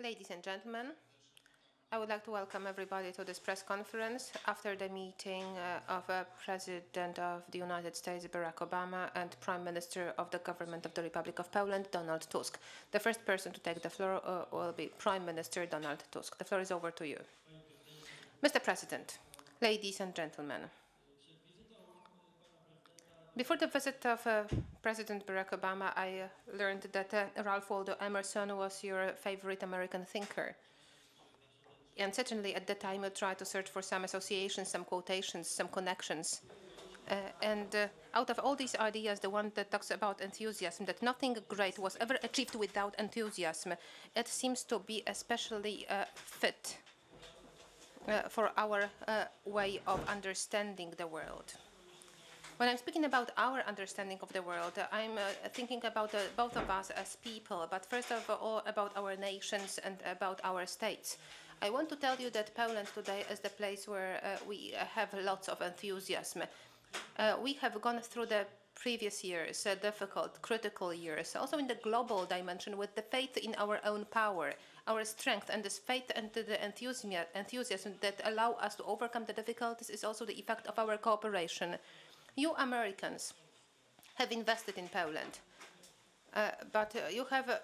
Ladies and gentlemen, I would like to welcome everybody to this press conference after the meeting of President of the United States, Barack Obama, and Prime Minister of the Government of the Republic of Poland, Donald Tusk. The first person to take the floor will be Prime Minister Donald Tusk. The floor is over to you. Mr. President, ladies and gentlemen, before the visit of President Barack Obama, I learned that Ralph Waldo Emerson was your favorite American thinker. And certainly at the time you tried to search for some associations, some quotations, some connections. Out of all these ideas, the one that talks about enthusiasm, that nothing great was ever achieved without enthusiasm, it seems to be especially fit for our way of understanding the world. When I'm speaking about our understanding of the world, I'm thinking about both of us as people, but first of all about our nations and about our states. I want to tell you that Poland today is the place where we have lots of enthusiasm. We have gone through the previous years, difficult, critical years, also in the global dimension, with the faith in our own power, our strength, and this faith and the enthusiasm that allow us to overcome the difficulties is also the effect of our cooperation. You Americans have invested in Poland, but you have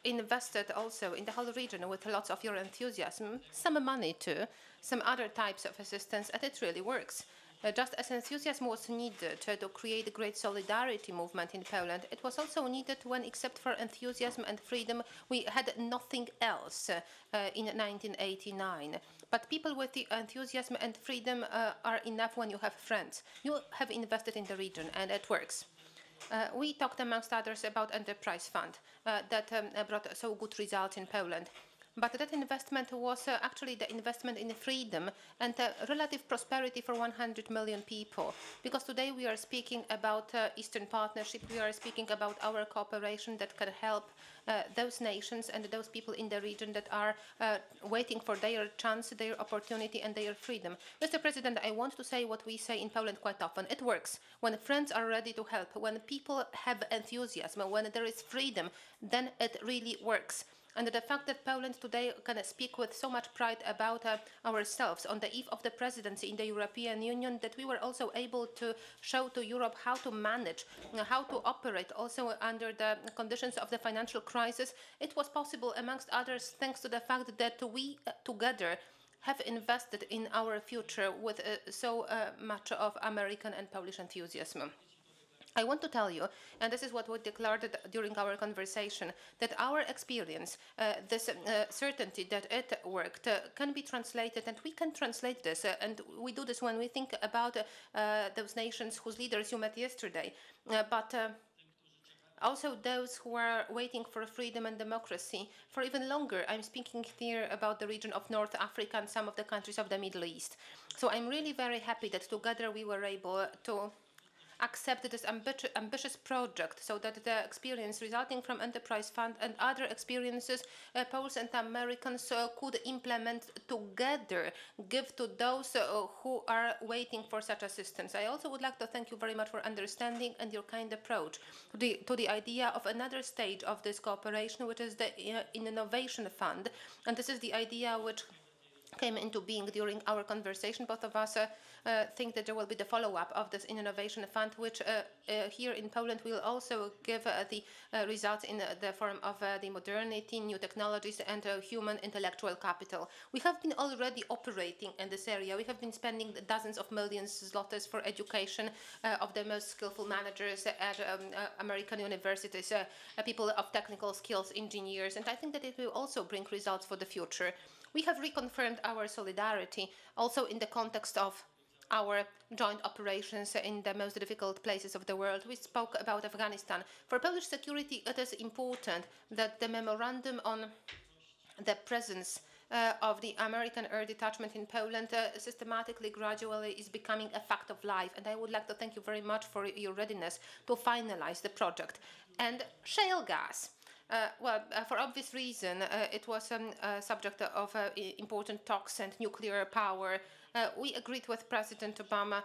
invested also in the whole region with lots of your enthusiasm, some money too, some other types of assistance, and it really works. Just as enthusiasm was needed to create a great solidarity movement in Poland, it was also needed when, except for enthusiasm and freedom, we had nothing else in 1989. But people with the enthusiasm and freedom are enough when you have friends. You have invested in the region, and it works. We talked, amongst others, about enterprise fund that brought so good results in Poland. But that investment was actually the investment in freedom and relative prosperity for 100 million people. Because today we are speaking about Eastern Partnership, we are speaking about our cooperation that can help those nations and those people in the region that are waiting for their chance, their opportunity and their freedom. Mr. President, I want to say what we say in Poland quite often. It works. When friends are ready to help, when people have enthusiasm, when there is freedom, then it really works. And the fact that Poland today can speak with so much pride about ourselves on the eve of the presidency in the European Union, that we were also able to show to Europe how to manage, how to operate also under the conditions of the financial crisis, it was possible, amongst others, thanks to the fact that we together have invested in our future with so much of American and Polish enthusiasm. I want to tell you, and this is what we declared during our conversation, that our experience, this certainty that it worked, can be translated, and we can translate this, and we do this when we think about those nations whose leaders you met yesterday, but also those who are waiting for freedom and democracy for even longer. I'm speaking here about the region of North Africa and some of the countries of the Middle East. So I'm really very happy that together we were able to accept this ambitious project, so that the experience resulting from Enterprise Fund and other experiences Poles and Americans could implement together, give to those who are waiting for such assistance. I also would like to thank you very much for understanding and your kind approach to the idea of another stage of this cooperation, which is the Innovation Fund. And this is the idea which came into being during our conversation. Both of us think that there will be the follow-up of this Innovation Fund, which here in Poland will also give the results in the form of the modernity, new technologies, and human intellectual capital. We have been already operating in this area. We have been spending dozens of millions of zlotys for education of the most skillful managers at American universities, people of technical skills, engineers, and I think that it will also bring results for the future. We have reconfirmed our solidarity also in the context of our joint operations in the most difficult places of the world. We spoke about Afghanistan. For Polish security, it is important that the memorandum on the presence of the American air detachment in Poland systematically, gradually is becoming a fact of life. And I would like to thank you very much for your readiness to finalize the project. And shale gas. For obvious reason, it was a subject of important talks, and nuclear power We agreed with President Obama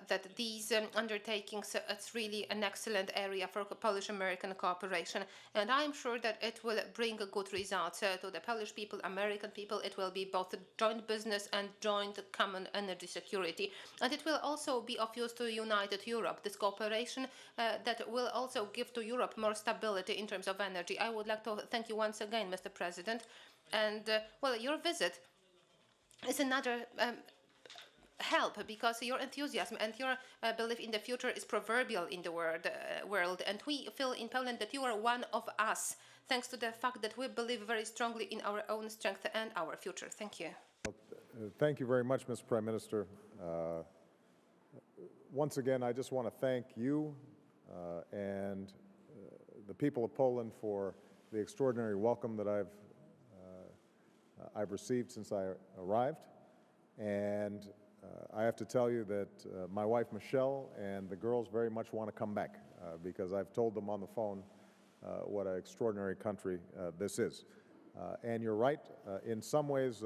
that these undertakings, it's really an excellent area for Polish-American cooperation, and I'm sure that it will bring good results to the Polish people, American people. It will be both joint business and joint common energy security, and it will also be of use to united Europe. This cooperation that will also give to Europe more stability in terms of energy. I would like to thank you once again, Mr. President, and well, your visit is another help, because your enthusiasm and your belief in the future is proverbial in the world, and we feel in Poland that you are one of us, thanks to the fact that we believe very strongly in our own strength and our future. Thank you. Thank you very much, Mr. Prime Minister. Once again, I just want to thank you and the people of Poland for the extraordinary welcome that I've received since I arrived. And I have to tell you that my wife, Michelle, and the girls very much want to come back because I've told them on the phone what an extraordinary country this is. And you're right, in some ways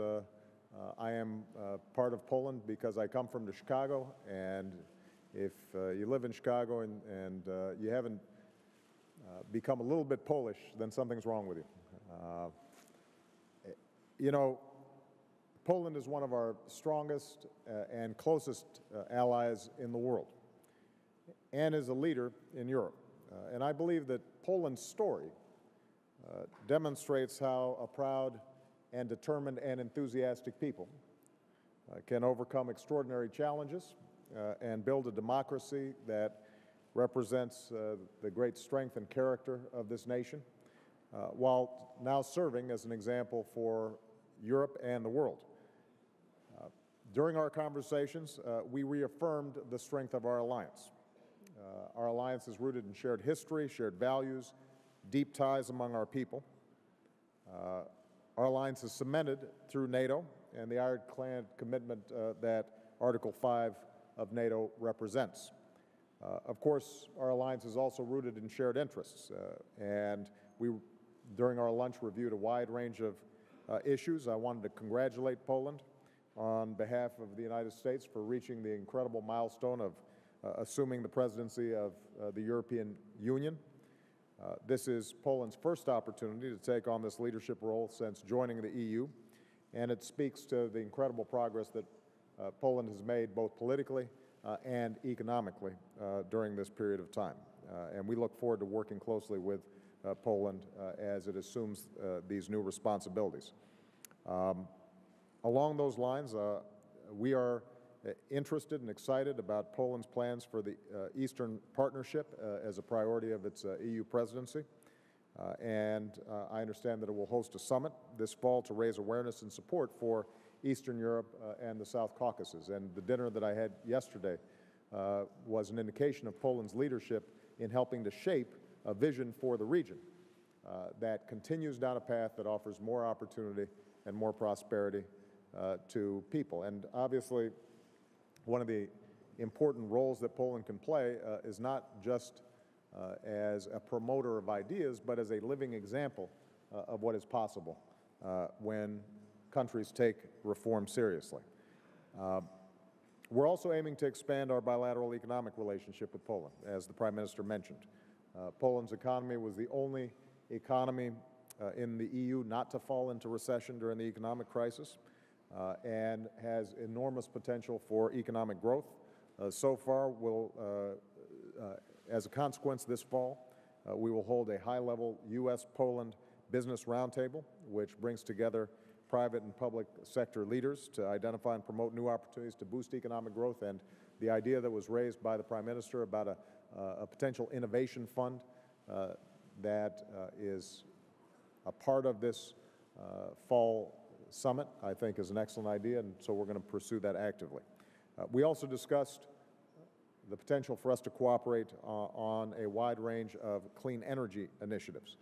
I am part of Poland because I come from Chicago, and if you live in Chicago and you haven't become a little bit Polish, then something's wrong with you. You know, Poland is one of our strongest and closest allies in the world, and is a leader in Europe. And I believe that Poland's story demonstrates how a proud and determined and enthusiastic people can overcome extraordinary challenges and build a democracy that represents the great strength and character of this nation, while now serving as an example for Europe and the world. During our conversations, we reaffirmed the strength of our alliance. Our alliance is rooted in shared history, shared values, deep ties among our people. Our alliance is cemented through NATO and the ironclad commitment that Article 5 of NATO represents. Of course, our alliance is also rooted in shared interests, and we, during our lunch, reviewed a wide range of issues. I wanted to congratulate Poland on behalf of the United States for reaching the incredible milestone of assuming the presidency of the European Union. This is Poland's first opportunity to take on this leadership role since joining the EU, and it speaks to the incredible progress that Poland has made both politically and economically during this period of time. And we look forward to working closely with Poland as it assumes these new responsibilities. Along those lines, we are interested and excited about Poland's plans for the Eastern Partnership as a priority of its EU presidency. And I understand that it will host a summit this fall to raise awareness and support for Eastern Europe and the South Caucasus. And the dinner that I had yesterday was an indication of Poland's leadership in helping to shape a vision for the region that continues down a path that offers more opportunity and more prosperity to people. And obviously, one of the important roles that Poland can play is not just as a promoter of ideas, but as a living example of what is possible when countries take reform seriously. We're also aiming to expand our bilateral economic relationship with Poland, as the Prime Minister mentioned. Poland's economy was the only economy in the EU not to fall into recession during the economic crisis, and has enormous potential for economic growth. So far, as a consequence, this fall, we will hold a high-level U.S.-Poland business roundtable, which brings together private and public sector leaders to identify and promote new opportunities to boost economic growth. And the idea that was raised by the Prime Minister about a potential innovation fund that is a part of this fall summit, I think, is an excellent idea, and so we're going to pursue that actively. We also discussed the potential for us to cooperate on a wide range of clean energy initiatives,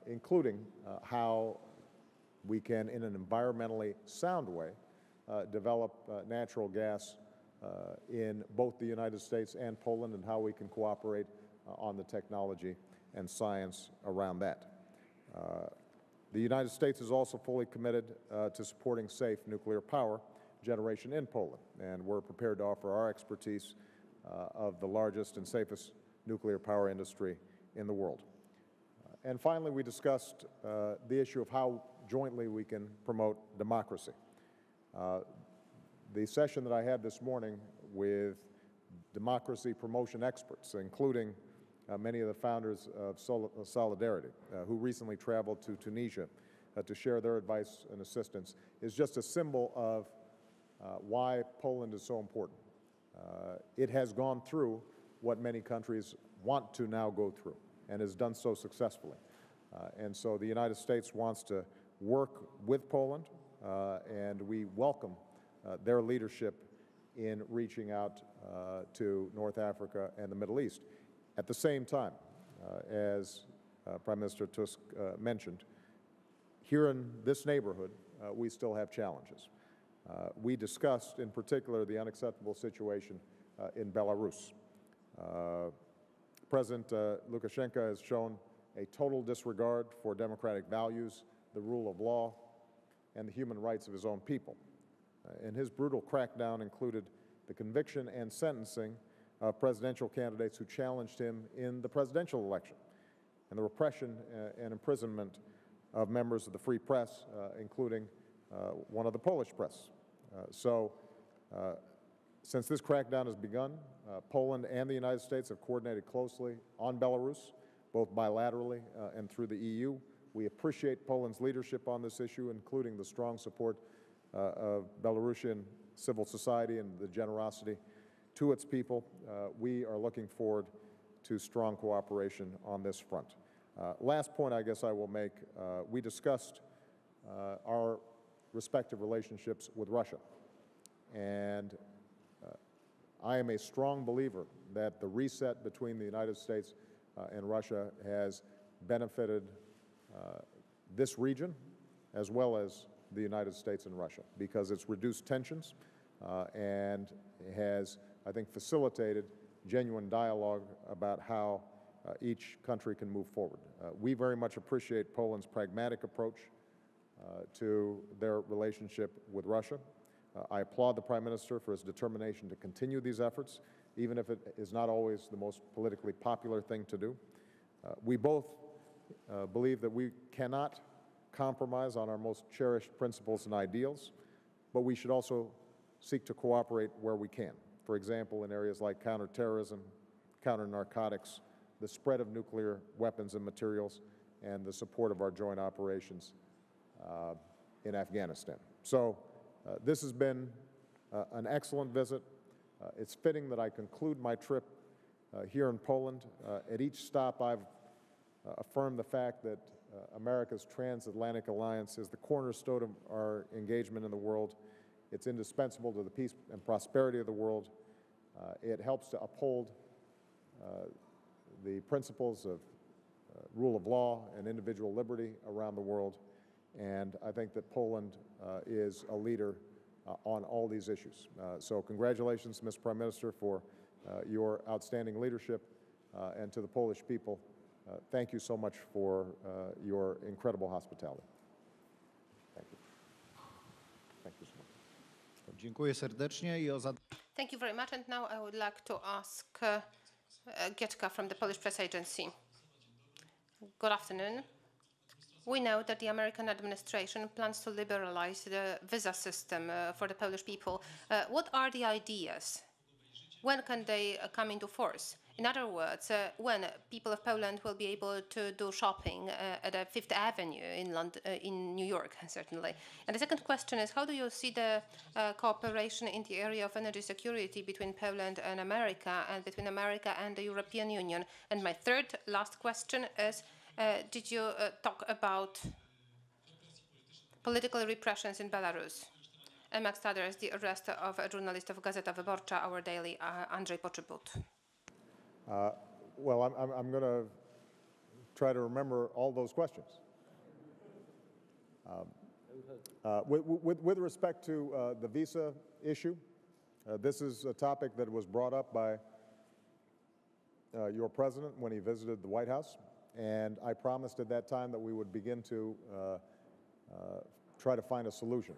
including how we can, in an environmentally sound way, develop natural gas in both the United States and Poland, and how we can cooperate on the technology and science around that. The United States is also fully committed to supporting safe nuclear power generation in Poland, and we're prepared to offer our expertise of the largest and safest nuclear power industry in the world. And finally, we discussed the issue of how jointly we can promote democracy. The session that I had this morning with democracy promotion experts, including many of the founders of Solidarity, who recently traveled to Tunisia to share their advice and assistance, is just a symbol of why Poland is so important. It has gone through what many countries want to now go through, and has done so successfully. And so the United States wants to work with Poland, and we welcome their leadership in reaching out to North Africa and the Middle East. At the same time, as Prime Minister Tusk mentioned, here in this neighborhood, we still have challenges. We discussed, in particular, the unacceptable situation in Belarus. President Lukashenko has shown a total disregard for democratic values, the rule of law, and the human rights of his own people. And his brutal crackdown included the conviction and sentencing of presidential candidates who challenged him in the presidential election, and the repression and imprisonment of members of the free press, including one of the Polish press. Since this crackdown has begun, Poland and the United States have coordinated closely on Belarus, both bilaterally and through the EU. We appreciate Poland's leadership on this issue, including the strong support of Belarusian civil society and the generosity to its people. We are looking forward to strong cooperation on this front. Last point I guess I will make, we discussed our respective relationships with Russia. And I am a strong believer that the reset between the United States and Russia has benefited this region as well as the United States and Russia, because it's reduced tensions and has, I think, facilitated genuine dialogue about how each country can move forward. We very much appreciate Poland's pragmatic approach to their relationship with Russia. I applaud the Prime Minister for his determination to continue these efforts, even if it is not always the most politically popular thing to do. We both believe that we cannot compromise on our most cherished principles and ideals, but we should also seek to cooperate where we can. For example, in areas like counterterrorism, counter-narcotics, the spread of nuclear weapons and materials, and the support of our joint operations in Afghanistan. So this has been an excellent visit. It's fitting that I conclude my trip here in Poland. At each stop, I've affirmed the fact that America's transatlantic alliance is the cornerstone of our engagement in the world. It's indispensable to the peace and prosperity of the world. It helps to uphold the principles of rule of law and individual liberty around the world. And I think that Poland is a leader on all these issues. So congratulations, Mr. Prime Minister, for your outstanding leadership, and to the Polish people, thank you so much for your incredible hospitality. Thank you. Thank you so much. Dziękuję serdecznie i o Thank you very much. And now I would like to ask Gietka from the Polish Press Agency. Good afternoon. We know that the American administration plans to liberalize the visa system for the Polish people. What are the ideas? When can they come into force? In other words, when people of Poland will be able to do shopping at Fifth Avenue in New York, certainly. And the second question is, how do you see the cooperation in the area of energy security between Poland and America, and between America and the European Union? And my third, last question is, did you talk about political repressions in Belarus? Amongst others, the arrest of a journalist of Gazeta Wyborcza, our daily, Andrzej Poczybut. Well, I'm going to try to remember all those questions. With respect to the visa issue, this is a topic that was brought up by your president when he visited the White House, and I promised at that time that we would begin to try to find a solution.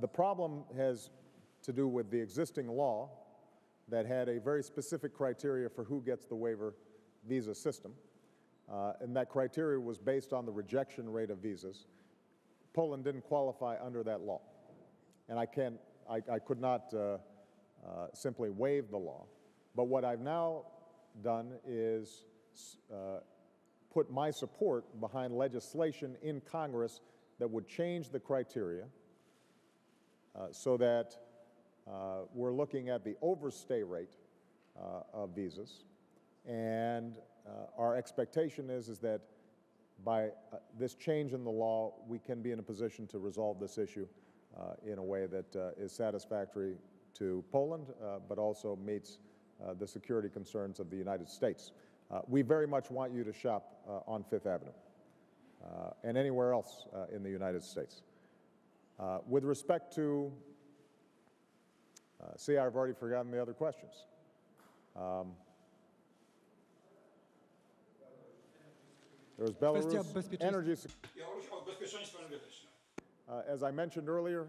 The problem has to do with the existing law that had a very specific criteria for who gets the waiver visa system. And that criteria was based on the rejection rate of visas. Poland didn't qualify under that law. And I could not simply waive the law. But what I've now done is put my support behind legislation in Congress that would change the criteria so that we're looking at the overstay rate of visas. And our expectation is that by this change in the law, we can be in a position to resolve this issue in a way that is satisfactory to Poland, but also meets the security concerns of the United States. We very much want you to shop on Fifth Avenue and anywhere else in the United States. With respect to, see, I've already forgotten the other questions. There's Belarus, energy security. As I mentioned earlier,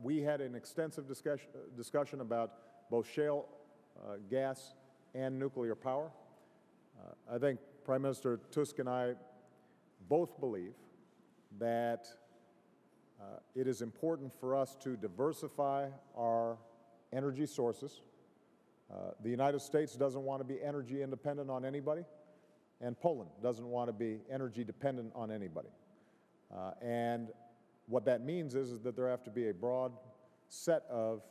we had an extensive discussion about both shale gas and nuclear power. I think Prime Minister Tusk and I both believe that it is important for us to diversify our energy sources. The United States doesn't want to be energy independent on anybody, and Poland doesn't want to be energy dependent on anybody. And what that means is that there have to be a broad set of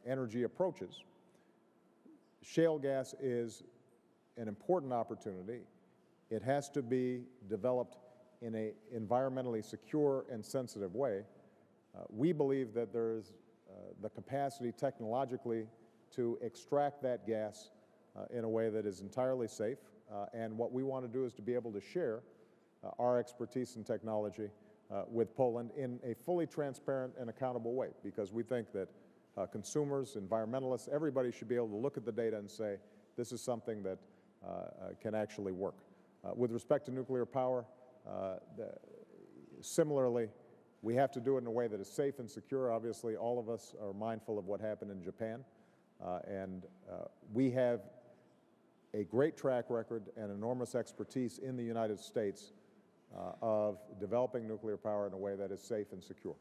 energy approaches. Shale gas is an important opportunity. It has to be developed in an environmentally secure and sensitive way. We believe that there is the capacity technologically to extract that gas in a way that is entirely safe. And what we want to do is to be able to share our expertise and technology with Poland in a fully transparent and accountable way, because we think that consumers, environmentalists, everybody should be able to look at the data and say, this is something that can actually work. With respect to nuclear power, similarly, we have to do it in a way that is safe and secure. Obviously, all of us are mindful of what happened in Japan, and we have a great track record and enormous expertise in the United States of developing nuclear power in a way that is safe and secure.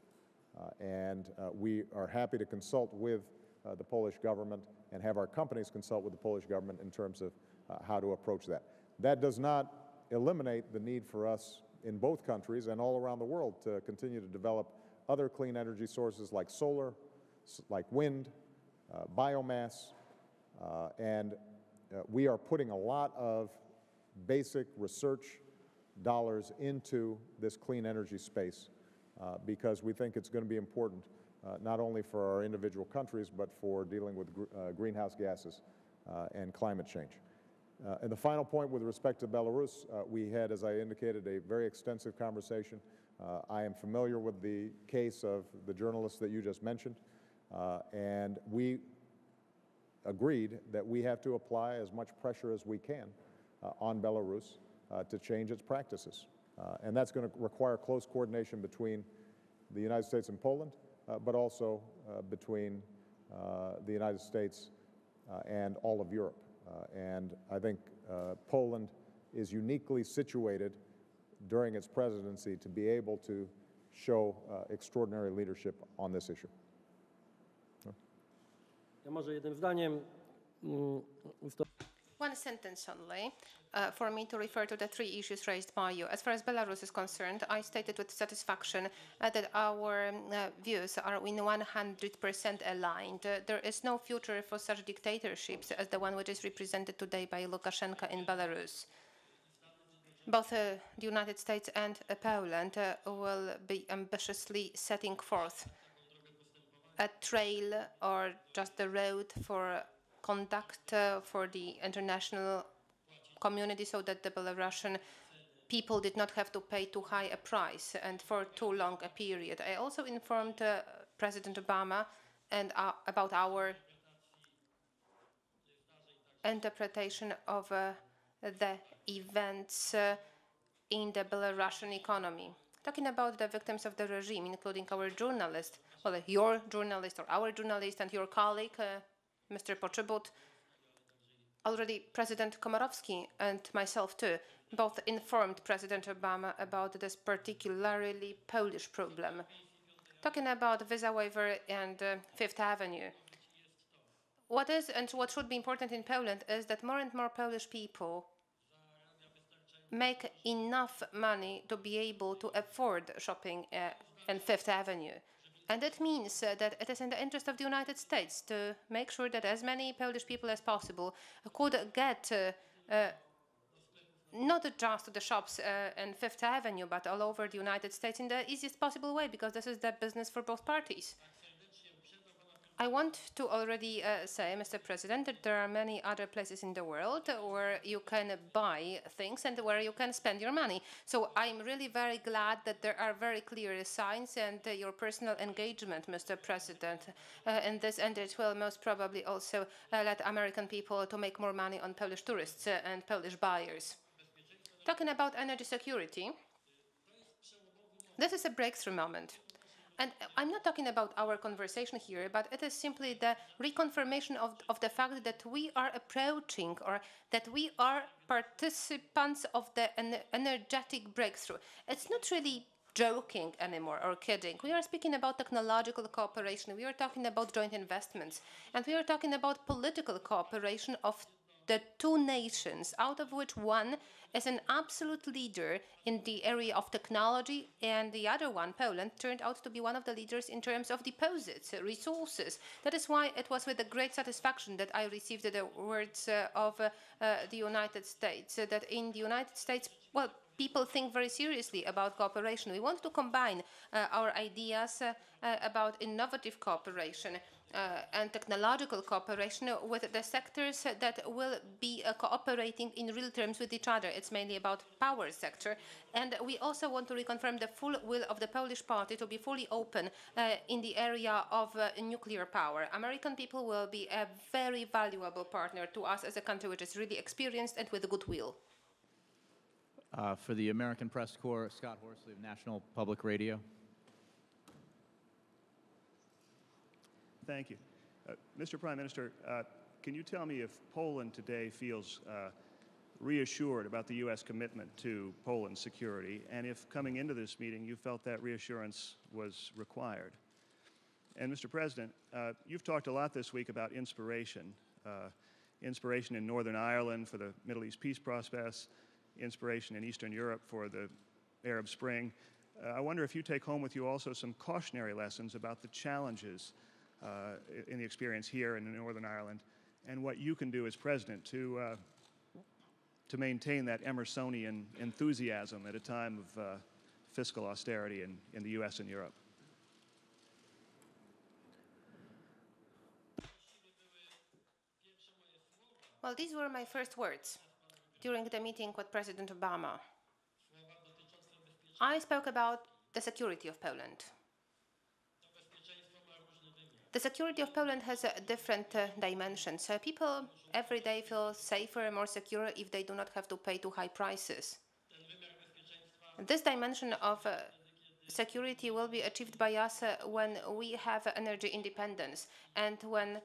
And we are happy to consult with the Polish government and have our companies consult with the Polish government in terms of how to approach that. That does not eliminate the need for us in both countries and all around the world to continue to develop other clean energy sources like solar, like wind, biomass, and we are putting a lot of basic research dollars into this clean energy space because we think it's going to be important not only for our individual countries, but for dealing with greenhouse gases and climate change. And the final point with respect to Belarus, we had, as I indicated, a very extensive conversation. I am familiar with the case of the journalist that you just mentioned, and we agreed that we have to apply as much pressure as we can on Belarus to change its practices. And that's going to require close coordination between the United States and Poland, but also between the United States and all of Europe. And I think Poland is uniquely situated during its presidency to be able to show extraordinary leadership on this issue. One sentence only for me to refer to the three issues raised by you. As far as Belarus is concerned, I stated with satisfaction that our views are in 100% aligned. There is no future for such dictatorships as the one which is represented today by Lukashenko in Belarus. Both the United States and Poland will be ambitiously setting forth a trail or just the road for conduct for the international community so that the Belarusian people did not have to pay too high a price and for too long a period. I also informed President Obama and about our interpretation of the events in the Belarusian economy. Talking about the victims of the regime, including our journalist, well, your journalist or our journalist and your colleague, Mr. Poczobut, already President Komorowski and myself too, both informed President Obama about this particularly Polish problem. Talking about visa waiver and Fifth Avenue, what is and what should be important in Poland is that more and more Polish people make enough money to be able to afford shopping in Fifth Avenue. And that means that it is in the interest of the United States to make sure that as many Polish people as possible could get not just to the shops in Fifth Avenue, but all over the United States in the easiest possible way, because this is the business for both parties. I want to already say, Mr. President, that there are many other places in the world where you can buy things and where you can spend your money. So I'm really very glad that there are very clear signs and your personal engagement, Mr. President, in this, and it will most probably also let American people to make more money on Polish tourists and Polish buyers. Talking about energy security, this is a breakthrough moment. And I'm not talking about our conversation here, but it is simply the reconfirmation of the fact that we are approaching, or that we are participants of the energetic breakthrough. It's not really joking anymore or kidding. We are speaking about technological cooperation. We are talking about joint investments. And we are talking about political cooperation of the two nations, out of which one is an absolute leader in the area of technology, and the other one, Poland, turned out to be one of the leaders in terms of deposits, resources. That is why it was with a great satisfaction that I received the words of the United States, that in the United States, well, people think very seriously about cooperation. We want to combine our ideas about innovative cooperation and technological cooperation with the sectors that will be cooperating in real terms with each other. It's mainly about power sector. And we also want to reconfirm the full will of the Polish party to be fully open in the area of nuclear power. American people will be a very valuable partner to us as a country which is really experienced and with goodwill. For the American Press Corps, Scott Horsley of National Public Radio. Thank you. Mr. Prime Minister, can you tell me if Poland today feels reassured about the U.S. commitment to Poland's security, and if coming into this meeting you felt that reassurance was required? And Mr. President, you've talked a lot this week about inspiration. Inspiration in Northern Ireland for the Middle East peace process, inspiration in Eastern Europe for the Arab Spring. I wonder if you take home with you also some cautionary lessons about the challenges in the experience here in Northern Ireland, and what you can do as president to maintain that Emersonian enthusiasm at a time of fiscal austerity in the U.S. and Europe. Well, these were my first words during the meeting with President Obama. I spoke about the security of Poland. The security of Poland has different dimensions. People every day feel safer and more secure if they do not have to pay too high prices. This dimension of security will be achieved by us when we have energy independence, and when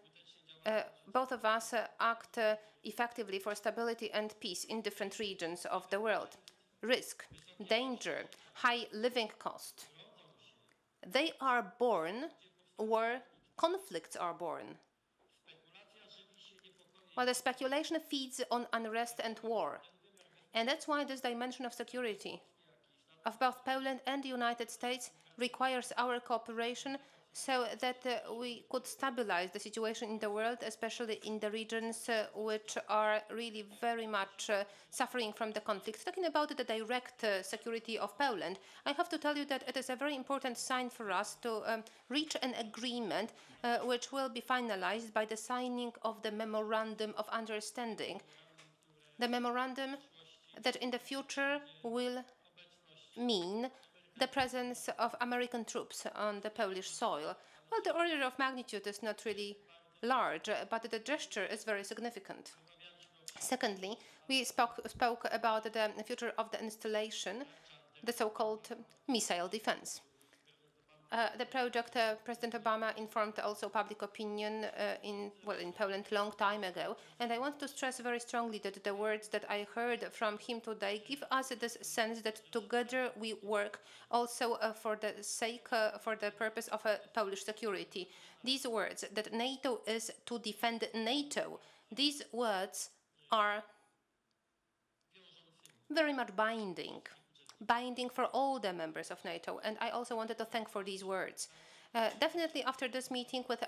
both of us act effectively for stability and peace in different regions of the world. Risk, danger, high living cost. They are born where conflicts are born. Well, the speculation feeds on unrest and war. And that's why this dimension of security of both Poland and the United States requires our cooperation, so that we could stabilize the situation in the world, especially in the regions which are really very much suffering from the conflict. Talking about the direct security of Poland, I have to tell you that it is a very important sign for us to reach an agreement which will be finalized by the signing of the Memorandum of Understanding. The memorandum that in the future will mean the presence of American troops on the Polish soil. Well, the order of magnitude is not really large, but the gesture is very significant. Secondly, we spoke about the future of the installation the so-called missile defense. The project, President Obama informed also public opinion in Poland long time ago, and I want to stress very strongly that the words that I heard from him today give us this sense that together we work also for the purpose of Polish security. These words, that NATO is to defend NATO, these words are very much binding for all the members of NATO, and I also wanted to thank for these words. Definitely after this meeting with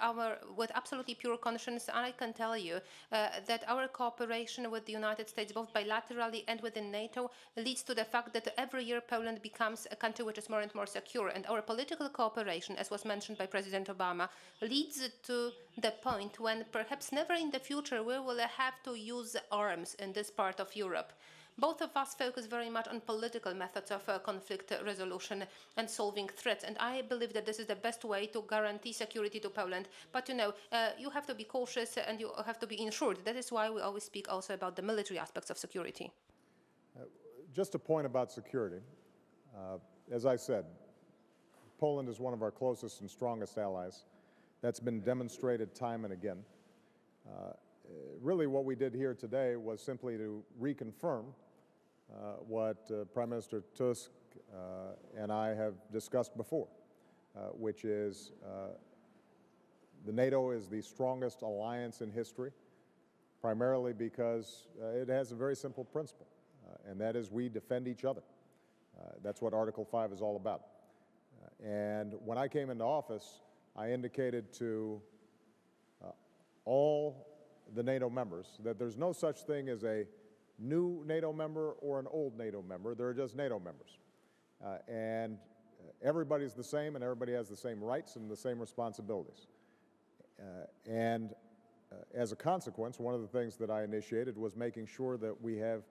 absolutely pure conscience, I can tell you that our cooperation with the United States, both bilaterally and within NATO, leads to the fact that every year Poland becomes a country which is more and more secure. And our political cooperation, as was mentioned by President Obama, leads to the point when perhaps never in the future we will have to use arms in this part of Europe. Both of us focus very much on political methods of conflict resolution and solving threats, and I believe that this is the best way to guarantee security to Poland. But you have to be cautious and you have to be insured. That is why we always speak also about the military aspects of security. Just a point about security. As I said, Poland is one of our closest and strongest allies. That's been demonstrated time and again. Really what we did here today was simply to reconfirm what Prime Minister Tusk and I have discussed before, which is the NATO is the strongest alliance in history, primarily because it has a very simple principle, and that is we defend each other. That's what Article 5 is all about. And when I came into office, I indicated to all the NATO members that there's no such thing as a new NATO member or an old NATO member. There are just NATO members. And everybody's the same, and everybody has the same rights and the same responsibilities. As a consequence, one of the things that I initiated was making sure that we have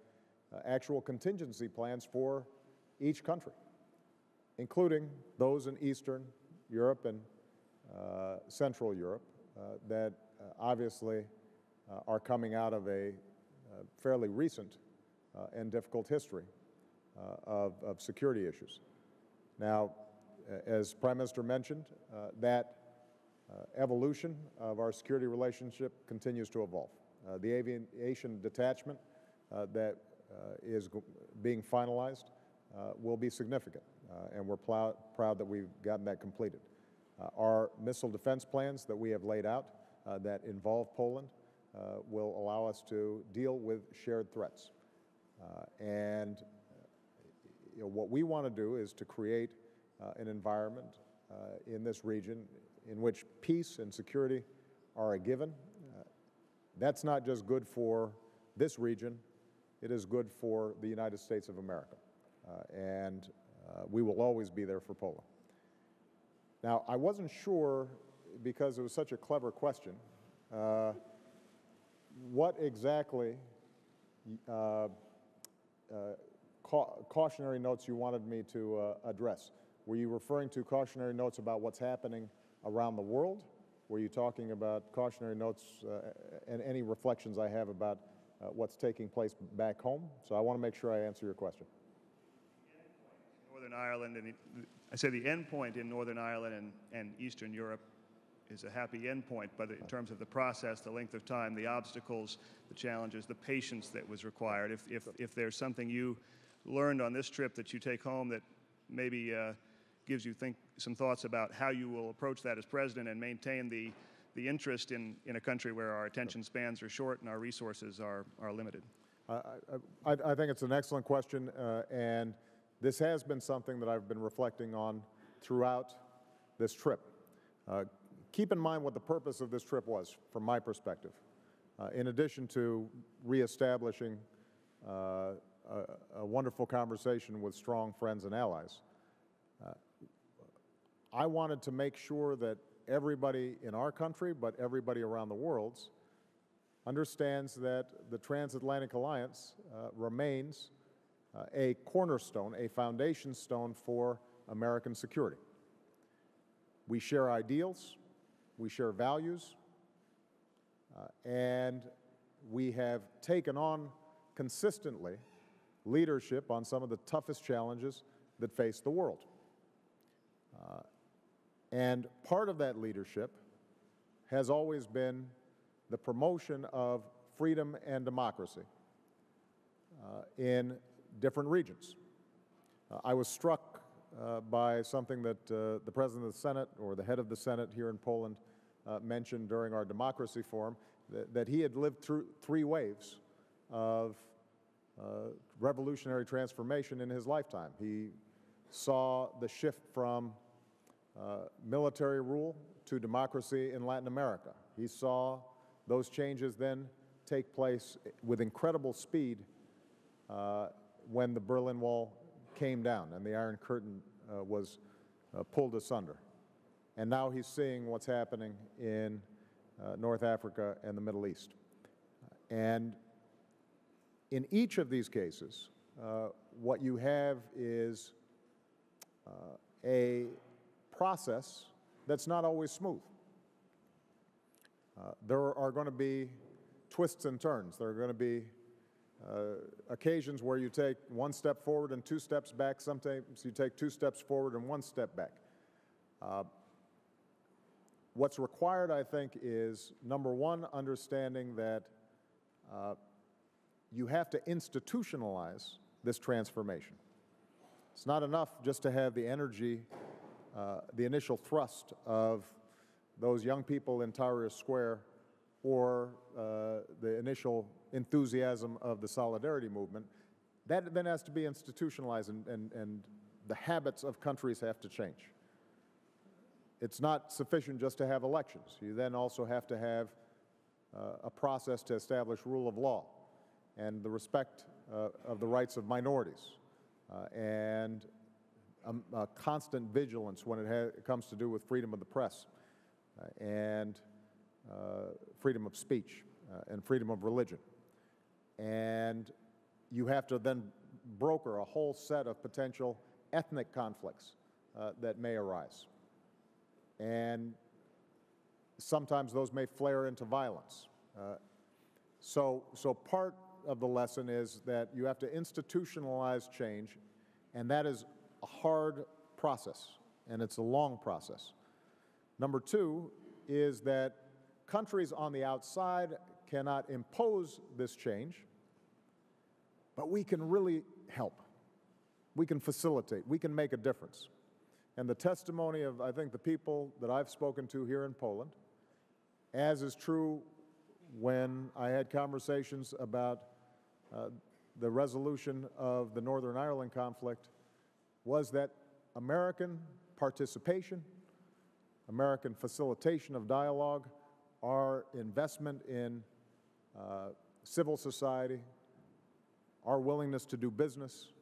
actual contingency plans for each country, including those in Eastern Europe and Central Europe that obviously are coming out of a fairly recent and difficult history of security issues. Now, as Prime Minister mentioned, that evolution of our security relationship continues to evolve. The aviation detachment that is being finalized will be significant, and we're proud that we've gotten that completed. Our missile defense plans that we have laid out that involve Poland will allow us to deal with shared threats. What we want to do is to create an environment in this region in which peace and security are a given. That's not just good for this region, it is good for the United States of America. We will always be there for Poland. Now, I wasn't sure, because it was such a clever question, what exactly cautionary notes you wanted me to address. Were you referring to cautionary notes about what's happening around the world? Were you talking about cautionary notes and any reflections I have about what's taking place back home? So I want to make sure I answer your question. Northern Ireland, and I say the end point in Northern Ireland and Eastern Europe is a happy end point, but in terms of the process, the length of time, the obstacles, the challenges, the patience that was required, if there's something you learned on this trip that you take home that maybe gives you some thoughts about how you will approach that as president and maintain the interest in a country where our attention spans are short and our resources are limited. I think it's an excellent question, and this has been something that I've been reflecting on throughout this trip. Keep in mind what the purpose of this trip was, from my perspective. In addition to reestablishing a wonderful conversation with strong friends and allies, I wanted to make sure that everybody in our country, but everybody around the world, understands that the transatlantic alliance remains a cornerstone, a foundation stone for American security. We share ideals, we share values, and we have taken on consistently leadership on some of the toughest challenges that face the world. And part of that leadership has always been the promotion of freedom and democracy in different regions. I was struck by something that the President of the Senate, or the head of the Senate here in Poland, mentioned during our democracy forum, that he had lived through 3 waves of revolutionary transformation in his lifetime. He saw the shift from military rule to democracy in Latin America. He saw those changes then take place with incredible speed when the Berlin Wall came down and the Iron Curtain was pulled asunder. And now he's seeing what's happening in North Africa and the Middle East. And in each of these cases, what you have is a process that's not always smooth. There are going to be twists and turns. There are going to be occasions where you take 1 step forward and 2 steps back. Sometimes you take 2 steps forward and 1 step back. What's required, I think, is, number one, understanding that you have to institutionalize this transformation. It's not enough just to have the energy, the initial thrust of those young people in Tahrir Square, or the initial enthusiasm of the Solidarity movement. That then has to be institutionalized, and the habits of countries have to change. It's not sufficient just to have elections. You then also have to have a process to establish rule of law and the respect of the rights of minorities, and a constant vigilance when it comes to do with freedom of the press and freedom of speech and freedom of religion. And you have to then broker a whole set of potential ethnic conflicts that may arise. And sometimes those may flare into violence. So part of the lesson is that you have to institutionalize change, and that is a hard process, and it's a long process. Number two is that countries on the outside cannot impose this change, but we can really help. We can facilitate. We can make a difference. And the testimony of, I think, the people that I've spoken to here in Poland, as is true when I had conversations about the resolution of the Northern Ireland conflict, was that American participation, American facilitation of dialogue, our investment in civil society, our willingness to do business,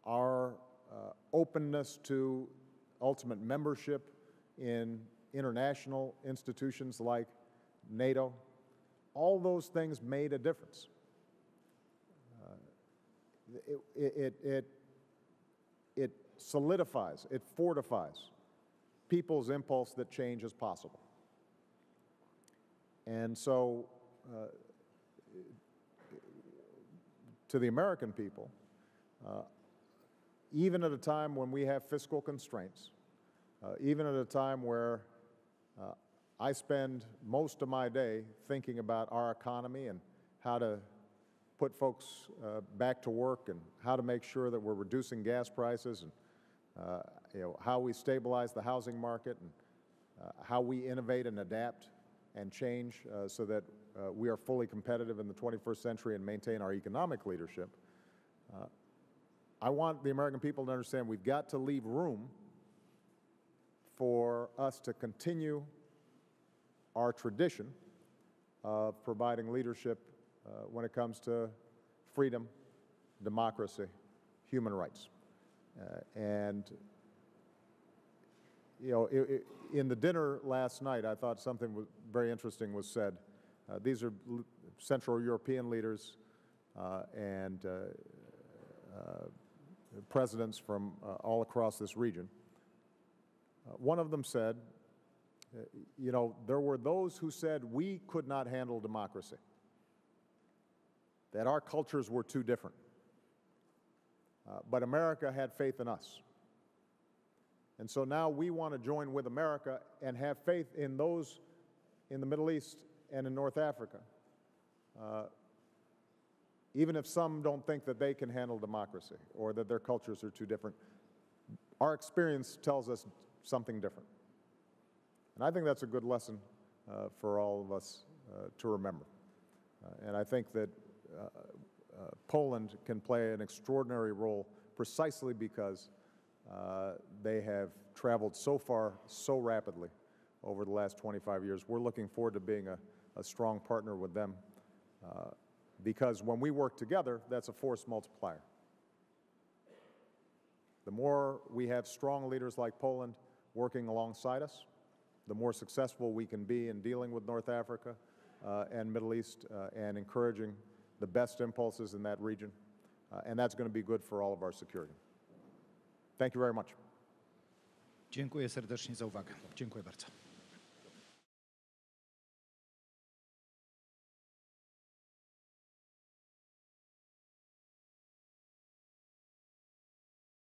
our openness to ultimate membership in international institutions like NATO, all those things made a difference. It solidifies, it fortifies people's impulse that change is possible. And so, to the American people, even at a time when we have fiscal constraints, even at a time where I spend most of my day thinking about our economy and how to put folks back to work and how to make sure that we're reducing gas prices and how we stabilize the housing market and how we innovate and adapt and change so that we are fully competitive in the 21st century and maintain our economic leadership. I want the American people to understand we've got to leave room for us to continue our tradition of providing leadership when it comes to freedom, democracy, human rights. And in the dinner last night, I thought something very interesting was said. These are Central European leaders and presidents from all across this region. One of them said, there were those who said we could not handle democracy, that our cultures were too different. but America had faith in us. And so now we want to join with America and have faith in those in the Middle East and in North Africa, even if some don't think that they can handle democracy or that their cultures are too different. Our experience tells us something different. And I think that's a good lesson for all of us to remember. And I think that Poland can play an extraordinary role precisely because they have traveled so far, so rapidly over the last 25 years. We're looking forward to being a strong partner with them because when we work together, that's a force multiplier. The more we have strong leaders like Poland working alongside us, the more successful we can be in dealing with North Africa and Middle East and encouraging the best impulses in that region. And that's going to be good for all of our security. Thank you very much. Dziękuję serdecznie za uwagę. Dziękuję bardzo.